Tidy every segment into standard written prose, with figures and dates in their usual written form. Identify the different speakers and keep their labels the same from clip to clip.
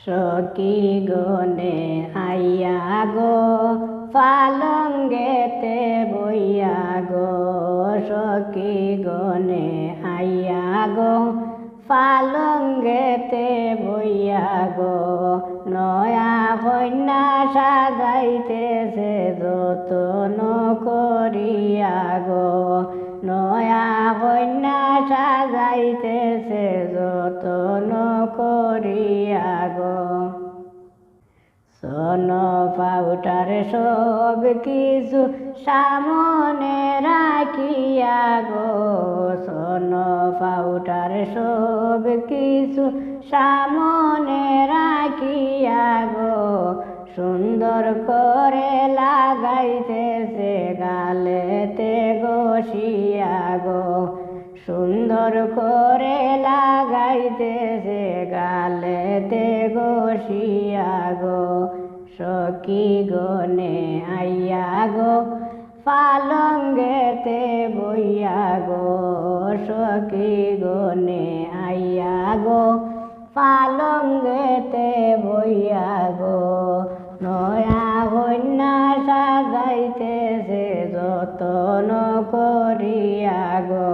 Speaker 1: সখী গনে আইয়া গো পালঙ্গেতে বইয়া গো সখী গনে আইয়া গো পালঙ্গেতে বইয়া গো নয়া কন্যা সাজাইতেছে যতন করিয়া গো নয়া কন্যা সাজাইতেছে যতন করিয়া গো সোন পাউটার সব কিছু সামনে রাখিয়া গো সোন পাউটার সব কিছু সামনে রাখিয়া গো সুন্দর করে লাগাইতেছে গালেতে ঘষিয়া গো সুন্দর করে লাগাইতেছে গালেতে ঘষিয়া গো সখী গনে আইয়া গো পালঙ্গেতে বইয়া গো সখী গনে আইয়া গো পালঙ্গেতে বইয়া গো নয়া কন্যা সাজাইতেছে যতন করিয়া গো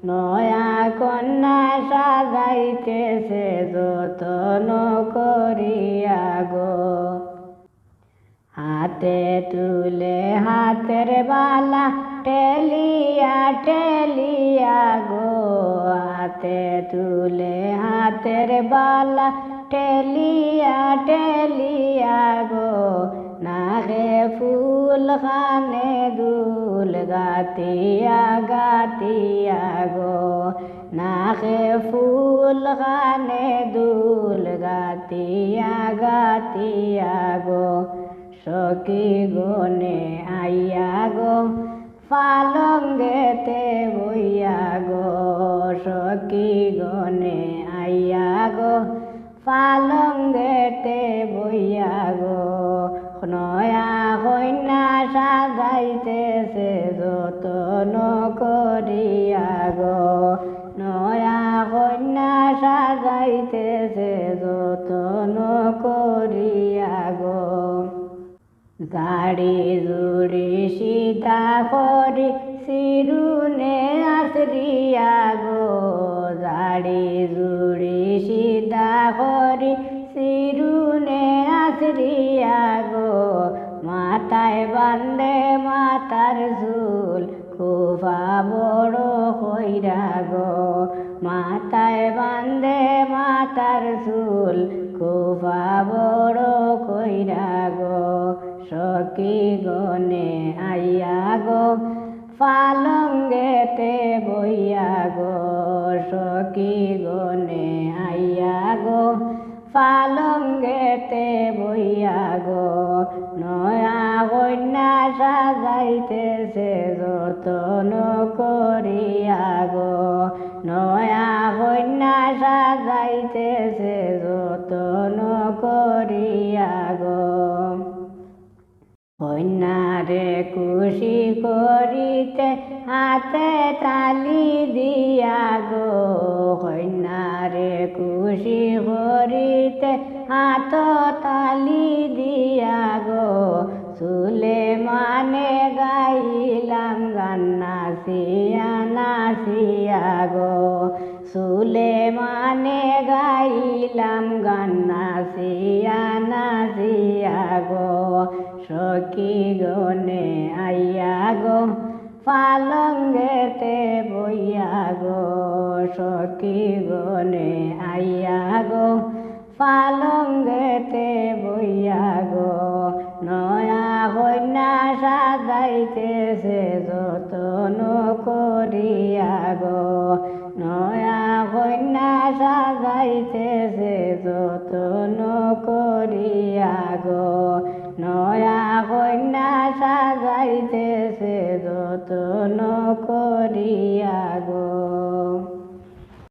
Speaker 1: নয়া কন্যা সাজাইতেছে যতন করিয়া গো হাতে তুলে হাতের বালা টেলিয়া টেলিয়া গো হাতে তুলে হাতের বালা টেলিয়া টেলিয়া গো নাকে ফুল খানে দুল গাতিয়া গাতিয়া গো নাকে ফুল খানে দুল গাতিয়া গাতিয়া গো সখী গনে আইয়া গো পালঙ্গেতে বইয়া গো সখী গনে আইয়া গো পালঙ্গেতে বইয়া গো নয়া কন্যা সাজাইতেছে যতন করিয়া গো নয়া কন্যা সাজাইতেছে যতন করিয়া গো গাড়ি জুড়ি সীতা করি শিরুনে আশ্রিয়া গো গাড়ি জুড়ি সীতা করি শিরুনে আশ্রিয়া গো মাথায় বান্ধে মাথার চুল খোপা বড় কইরা গো মাথায় বান্ধে মাথার চুল খোপা বড় কইরা গো সখী গনে আইয়া গো পালঙ্গেতে বইয়া গো সখী গনে আইয়া গো পালঙ্গেতে বইয়া গো নয়া কন্যা সাজাইতেছে যতন করিয়া গো নয়া কন্যা সাজাইতেছে যতন করিয়া গো কন্যারে খুশি করিতে হাতে তালি দিয়া গো কন্যারে খুশি করিতে হাত তালি দিয়া গো চুলে মানে গাইলাম গান নাচিয়া নাচিয়া গো চুলে মানে গাইলাম গান নাচিয়া নাচিয়া গো সখী গনে আইয়া গো পালঙ্গেতে বইয়া গো সখী গনে আইয়া গো পালঙ্গেতে বইয়া গো নয়া কন্যা সাজাইতেছে যতন করিয়া গো নয়া কন্যা সাজাইতেছে যতন করিয়া গো নয়া কন্যা সাজাইতেছে যতন